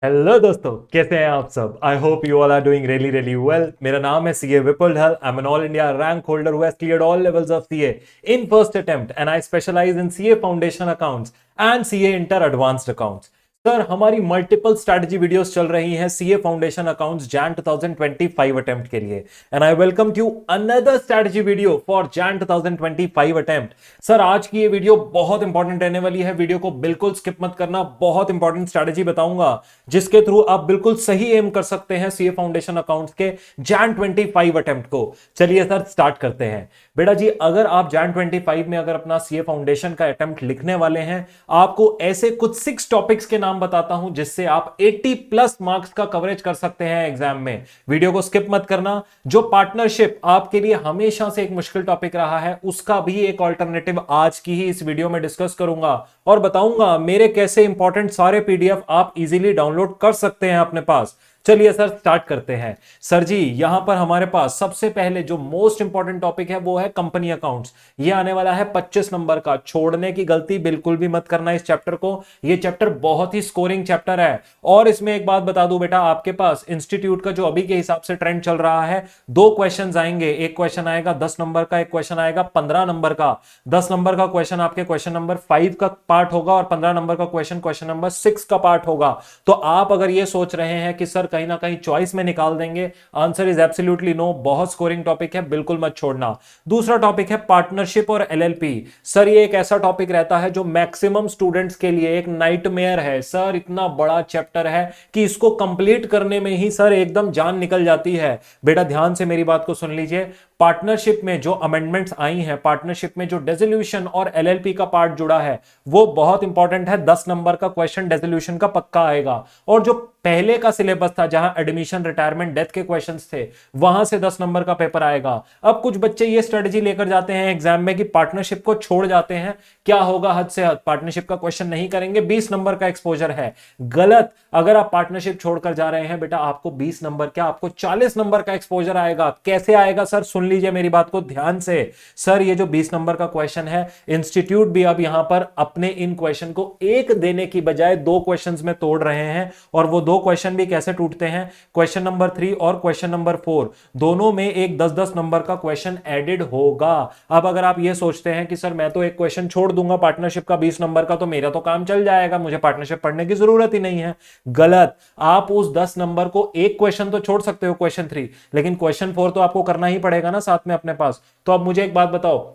Hello दोस्तों, कैसे हैं आप सब। I hope you all are doing really really well. मेरा नाम है CA Vipul Dhal. I am an all India rank holder who has cleared all levels of CA in first attempt and I specialise in CA foundation accounts and CA inter advanced accounts. Sir, हमारी multiple strategy videos चल रही हैं CA foundation accounts Jan 2025 attempt के लिए and I welcome to another strategy video for Jain 2025 attempt. Sir, आज की ये video बहुत इंपॉर्टेंट रहने वाली है। वीडियो को बिल्कुल स्किप मत करना। बहुत इंपॉर्टेंट स्ट्रैटेजी बताऊंगा जिसके थ्रू आप बिल्कुल सही एम कर सकते हैं सीए फाउंडेशन अकाउंट्स के जैन 25 अटेम्प्ट को। चलिए सर, स्टार्ट करते हैं। बेटा जी, अगर आप जैन 25 में अगर अपना सीए फाउंडेशन का अटेम्प्ट लिखने वाले हैं, आपको ऐसे कुछ 6 टॉपिक्स के नाम बताता हूं जिससे आप 80 प्लस मार्क्स का कवरेज कर सकते हैं एग्जाम में। वीडियो को स्किप मत करना। जो पार्टनरशिप आपके लिए हमेशा से एक मुश्किल टॉपिक रहा है, उसका भी एक ऑल्टरनेटिव आज की ही इस वीडियो में डिस्कस करूंगा और बताऊंगा मेरे कैसे इंपॉर्टेंट सारे पीडीएफ आप इजीली डाउनलोड कर सकते हैं अपने पास। चलिए सर, स्टार्ट करते हैं। सर जी, यहां पर हमारे पास सबसे पहले जो मोस्ट इंपॉर्टेंट टॉपिक है वो है कंपनी अकाउंट्स। ये आने वाला है 25 नंबर का। छोड़ने की गलती बिल्कुल भी मत करना इस चैप्टर को। ये चैप्टर बहुत ही स्कोरिंग चैप्टर है। और इसमें एक बात बता दूं बेटा, आपके पास इंस्टीट्यूट का जो अभी के हिसाब से ट्रेंड चल रहा है, 2 क्वेश्चन आएंगे। एक क्वेश्चन आएगा 10 नंबर का, एक क्वेश्चन आएगा 15 नंबर का। 10 नंबर का क्वेश्चन आपके क्वेश्चन नंबर 5 का पार्ट होगा और 15 नंबर का क्वेश्चन नंबर 6 का पार्ट होगा। तो आप अगर ये सोच रहे हैं कि सर कहीं ना कहीं चॉइस में निकाल देंगे, आंसर इज एब्सोल्युटली नो। बहुत स्कोरिंग टॉपिक है, बिल्कुल मत छोड़ना। दूसरा टॉपिक है पार्टनरशिप और एलएलपी। सर, ये एक ऐसा टॉपिक रहता है जो मैक्सिमम स्टूडेंट्स के लिए एक नाइटमेयर है। सर, इतना बड़ा चैप्टर है कि इसको कंप्लीट करने में ही सर एकदम जान निकल जाती है। बेटा ध्यान से मेरी बात को सुन लीजिए। पार्टनरशिप में जो अमेंडमेंट्स आई हैं, पार्टनरशिप में जो डेसोल्यूशन और एलएलपी का पार्ट जुड़ा है, वो बहुत इंपॉर्टेंट है। 10 नंबर का क्वेश्चन डेसोल्यूशन का पक्का आएगा। और जो पहले का सिलेबस था, जहां एडमिशन, रिटायरमेंट, डेथ के क्वेश्चंस थे, वहां से 10 नंबर का पेपर आएगा। अब कुछ बच्चे ये स्ट्रेटजी लेकर जाते हैं एग्जाम में कि पार्टनरशिप को छोड़ जाते हैं। क्या होगा, हद से हद पार्टनरशिप का क्वेश्चन नहीं करेंगे, 20 नंबर का एक्सपोजर है। गलत। अगर आप पार्टनरशिप छोड़कर जा रहे हैं बेटा, आपको 20 नंबर क्या, आपको 40 नंबर का एक्सपोजर आएगा। कैसे आएगा सर, सुन लीजिए मेरी बात को ध्यान से। सर, ये जो 20 नंबर का क्वेश्चन है, इंस्टीट्यूट भी अब यहां पर अपने इन क्वेश्चन को एक देने की बजाय 2 क्वेश्चंस में तोड़ रहे हैं। और वो 2 क्वेश्चन भी कैसे टूटते हैं, क्वेश्चन नंबर 3 और क्वेश्चन नंबर 4, दोनों में एक 10-10 नंबर का क्वेश्चन एडेड होगा। अब अगर आप ये सोचते हैं कि सर मैं तो एक क्वेश्चन छोड़ दूंगा पार्टनरशिप का 20 नंबर का, तो मेरा तो काम चल जाएगा, मुझे पार्टनरशिप पढ़ने की जरूरत ही नहीं है। गलत। आप उस 10 नंबर को एक क्वेश्चन तो छोड़ सकते हो, क्वेश्चन 3, लेकिन क्वेश्चन 4 तो आपको करना ही पड़ेगा ना साथ में अपने पास। तो अब मुझे एक बात बताओ,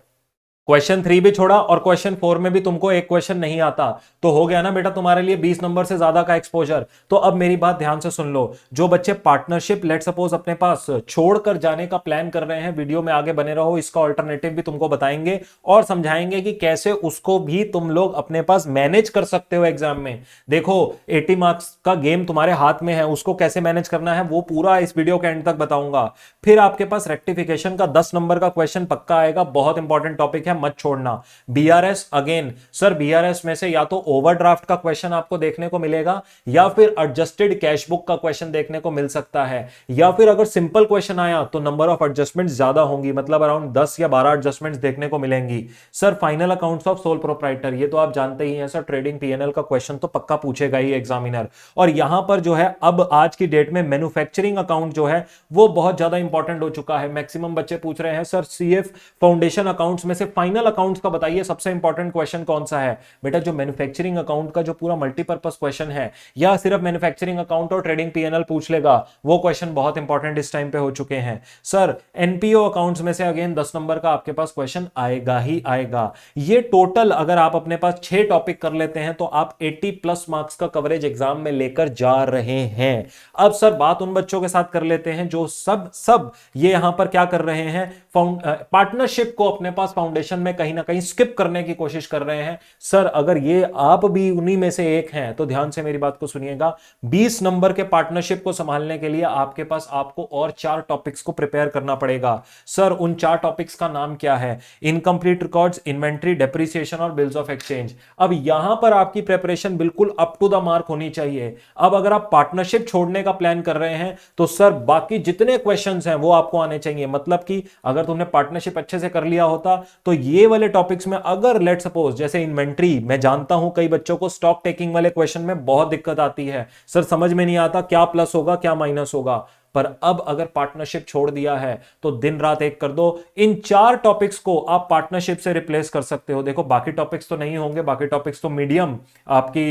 क्वेश्चन 3 भी छोड़ा और क्वेश्चन 4 में भी तुमको एक क्वेश्चन नहीं आता, तो हो गया ना बेटा तुम्हारे लिए 20 नंबर से ज्यादा का एक्सपोजर। तो अब मेरी बात ध्यान से सुन लो। जो बच्चे पार्टनरशिप लेट सपोज अपने पास छोड़कर जाने का प्लान कर रहे हैं, वीडियो में आगे बने रहो। इसका ऑल्टरनेटिव भी तुमको बताएंगे और समझाएंगे कि कैसे उसको भी तुम लोग अपने पास मैनेज कर सकते हो एग्जाम में। देखो, 80 मार्क्स का गेम तुम्हारे हाथ में है, उसको कैसे मैनेज करना है वो पूरा इस वीडियो के एंड तक बताऊंगा। फिर आपके पास रेक्टिफिकेशन का 10 नंबर का क्वेश्चन पक्का आएगा, बहुत इंपॉर्टेंट टॉपिक है, मत छोड़ना। BRS again. सर, बीआरएस में से या तो ओवरड्राफ्ट का क्वेश्चन आपको देखने को मिलेगा, या फिर एडजस्टेड कैश बुक का क्वेश्चन देखने को मिल सकता है, या फिर अगर सिंपल क्वेश्चन आया तो नंबर ऑफ एडजस्टमेंट्स ज्यादा होंगी, मतलब अराउंड 10 या 12 एडजस्टमेंट्स देखने को मिलेंगी। Sir, final accounts of sole proprietor, ये तो आप जानते ही हैं सर, ट्रेडिंग पीएनएल का क्वेश्चन तो पक्का पूछेगा ही एग्जामिनर। और यहां पर जो है अब आज की डेट में मैन्युफैक्चरिंग अकाउंट जो है वो बहुत ज्यादा इंपॉर्टेंट हो चुका है। मैक्सिमम बच्चे पूछ रहे हैं सर सीएफ फाउंडेशन अकाउंट्स में से फाइनल अकाउंट्स का बताइए सबसे इंपॉर्टेंट क्वेश्चन कौन सा है। बेटा, जो मैन्युफैक्चरिंग अकाउंट का जो पूरा मल्टीपर्पस क्वेश्चन है, या सिर्फ मैन्युफैक्चरिंग अकाउंट और ट्रेडिंग पीएनएल पूछ लेगा, वो क्वेश्चन बहुत इंपॉर्टेंट इस टाइम पे हो चुके हैं। सर, एनपीओ अकाउंट्स में से अगेन 10 नंबर का आपके पास क्वेश्चन आएगा ही आएगा। ये टोटल अगर आप अपने पास 6 टॉपिक कर लेते हैं तो आप 80 प्लस मार्क्स का कवरेज एग्जाम में लेकर जा रहे हैं। अब सर बात उन बच्चों के साथ कर लेते हैं जो सब ये यहां पर क्या कर रहे हैं, पार्टनरशिप को अपने पास फाउंडेशन में कहीं ना कहीं स्किप करने की कोशिश कर रहे हैं। सर, अगर ये आप भी उन्हीं में से एक हैं तो ध्यान से मेरी बात को सुनिएगा। 20 नंबर के पार्टनरशिप को संभालने के लिए आपके पास आपको और 4 टॉपिक्स को प्रिपेयर करना पड़ेगा। सर, उन 4 टॉपिक्स का नाम क्या है, इनकंप्लीट रिकॉर्ड्स, इन्वेंट्री, डेप्रिसिएशन और बिल्स ऑफ एक्सचेंज। अब यहां पर आपकी प्रिपरेशन बिल्कुल अप टू द मार्क होनी चाहिए। अब अगर आप पार्टनरशिप छोड़ने का प्लान कर रहे हैं तो सर बाकी जितने क्वेश्चंस हैं वो आपको आने चाहिए। मतलब कि अगर तुमने पार्टनरशिप अच्छे से कर लिया होता तो ये वाले टॉपिक्स में अगर लेट सपोज जैसे इन्वेंट्री, मैं जानता हूं कई बच्चों को स्टॉक टेकिंग वाले क्वेश्चन में बहुत दिक्कत आती है, सर समझ में नहीं आता क्या प्लस होगा क्या माइनस होगा, पर अब अगर पार्टनरशिप छोड़ दिया है तो दिन रात एक कर दो, इन 4 टॉपिक्स को आप पार्टनरशिप से रिप्लेस कर सकते हो। देखो बाकी टॉपिक्स तो नहीं होंगे, बाकी टॉपिक्स तो मीडियम आपकी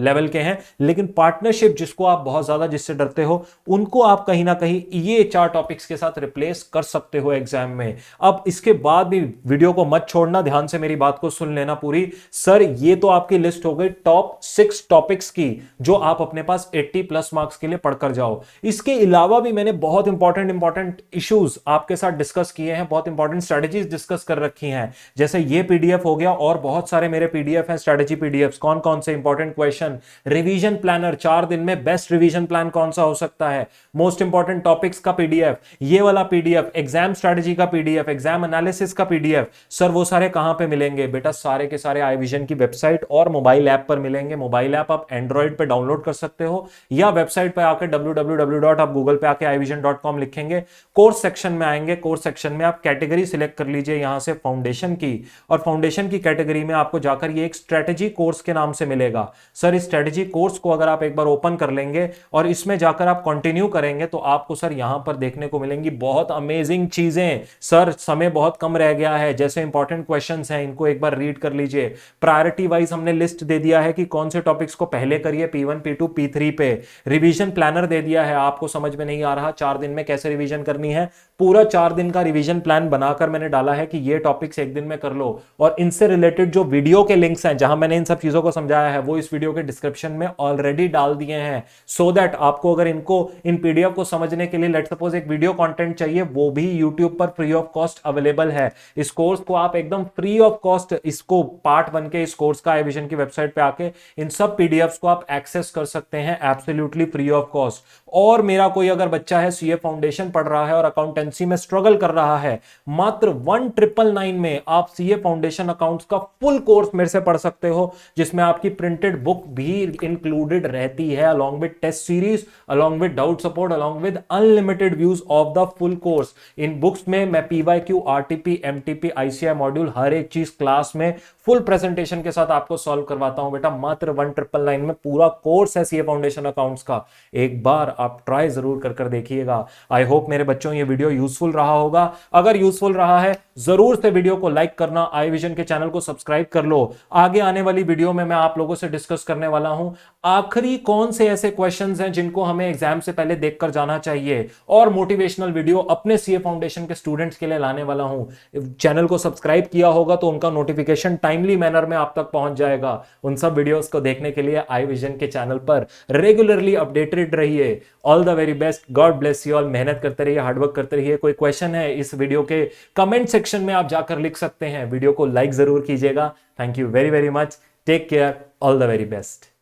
लेवल के हैं, लेकिन पार्टनरशिप जिसको आप बहुत ज्यादा जिससे डरते हो, उनको आप कहीं ना कहीं ये 4 टॉपिक्स के साथ रिप्लेस कर सकते हो एग्जाम में। अब इसके बाद भी वीडियो को मत छोड़ना, ध्यान से मेरी बात को सुन लेना पूरी। सर ये तो आपकी लिस्ट हो गई टॉप 6 टॉपिक्स की जो आप अपने पास 80+ मार्क्स के लिए पढ़कर जाओ। इसके अलावा भी मैंने बहुत इंपॉर्टेंट इश्यूज आपके साथ डिस्कस किए हैं, बहुत इंपॉर्टेंट स्ट्रेटजीज डिस्कस कर रखी हैं, जैसे ये पीडीएफ हो गया और बहुत सारे मेरे पीडीएफ हैं स्ट्रेटजी पीडीएफ। कौन कौन से इंपॉर्टेंट क्वेश्चन, रिवीजन प्लानर, 4 दिन में बेस्ट रिवीजन प्लान कौन सा हो सकता है, मोस्ट इंपॉर्टेंट टॉपिक्स का पीडीएफ, ये वाला पीडीएफ, एग्जाम स्ट्रेटजी का पीडीएफ, एग्जाम एनालिसिस का पीडीएफ। सर वो सारे कहां पे मिलेंगे बेटा? सारे के सारे आई विजन की वेबसाइट और मोबाइल ऐप पर मिलेंगे। मोबाइल ऐप आप एंड्रॉइड पे डाउनलोड कर सकते हो या वेबसाइट पे आकर www. आप गूगल पे आके ivision.com लिखेंगे, कोर्स सेक्शन में आएंगे, कोर्स सेक्शन में आप कैटेगरी सिलेक्ट कर लीजिए यहां से फाउंडेशन की, और फाउंडेशन की कैटेगरी में आपको जाकर ये एक स्ट्रेटजी कोर्स के नाम से मिलेगा। सर इस स्ट्रेटजी कोर्स को अगर आप एक बार ओपन कर लेंगे और इसमें जाकर आप कंटिन्यू करेंगे तो आपको सर यहां पर देखने को मिलेंगी बहुत अमेजिंग चीजें। सर समय बहुत कम रह गया है, जैसे इंपॉर्टेंट क्वेश्चंस हैं इनको एक बार रीड कर लीजिए। प्रायोरिटी वाइज हमने लिस्ट दे दिया है कि कौन से टॉपिक्स को पहले करिए, P1 P2 P3 पे। रिवीजन प्लानर दे दिया है, आपको समझ में नहीं आ रहा 4 दिन में कैसे रिवीजन करनी है, पूरा 4 दिन का रिवीजन प्लान बनाकर मैंने डाला है कि ये टॉपिक्स एक दिन में कर लो। और इनसे रिलेटेड जो वीडियो के लिंक्स हैं जहां मैंने इन सब चीजों को समझाया है वो इस वीडियो के डिस्क्रिप्शन में ऑलरेडी डाल दिए हैं, सो दैट आपको अगर इनको इन पीडीएफ को समझने के लिए लेट सपोज एक वीडियो कंटेंट चाहिए, वो भी यूट्यूब पर फ्री ऑफ कॉस्ट अवेलेबल है। इस कोर्स को आप एकदम फ्री ऑफ कॉस्ट, इसको पार्ट बन के इस कोर्स का ivision की वेबसाइट पे आके इन सब पीडीएफ्स को आप एक्सेस कर सकते हैं एब्सोल्युटली फ्री ऑफ कॉस्ट। और मेरा कोई अगर बच्चा है सीए फाउंडेशन पढ़ रहा है और अकाउंटेंसी में स्ट्रगल कर रहा है, मात्र 1999 में आप सीए फाउंडेशन अकाउंट्स का फुल कोर्स मेरे से पढ़ सकते हो, जिसमें आपकी प्रिंटेड बुक भी इंक्लूडेड रहती है along with test series, along with doubt support, along with unlimited views of the full course. इन बुक्स में मैं PYQ, RTP, MTP, ICI module हर एक चीज क्लास में फुल प्रेजेंटेशन के साथ आपको सॉल्व करवाता हूं बेटा। मात्र 1999 में पूरा कोर्स है सीए फाउंडेशन अकाउंट्स का, एक बार आप ट्राई जरूर कर देखिएगा। आई होप मेरे बच्चों ये वीडियो यूजफुल रहा होगा। अगर यूजफुल रहा है जरूर से वीडियो को लाइक करना, iVision के चैनल को सब्सक्राइब कर लो। आगे आने वाली वीडियो में मैं आप लोगों से डिस्कस करने वाला हूं आखिरी कौन से ऐसे क्वेश्चंस हैं जिनको हमें एग्जाम से पहले देखकर जाना चाहिए, और मोटिवेशनल वीडियो अपने सीए फाउंडेशन के स्टूडेंट्स के लिए लाने वाला हूं। चैनल को सब्सक्राइब किया होगा तो उनका नोटिफिकेशन टाइमली मैनर में आप तक पहुंच जाएगा। उन सब वीडियोस को देखने के लिए iVision के चैनल पर रेगुलरली अपडेटेड रहिए। All the very best, God bless you all. मेहनत करते रहिए, हार्डवर्क करते रहिए। कोई क्वेश्चन है इस वीडियो के कमेंट सेक्शन में आप जाकर लिख सकते हैं। वीडियो को लाइक जरूर कीजिएगा। Thank you very very much, take care, all the very best.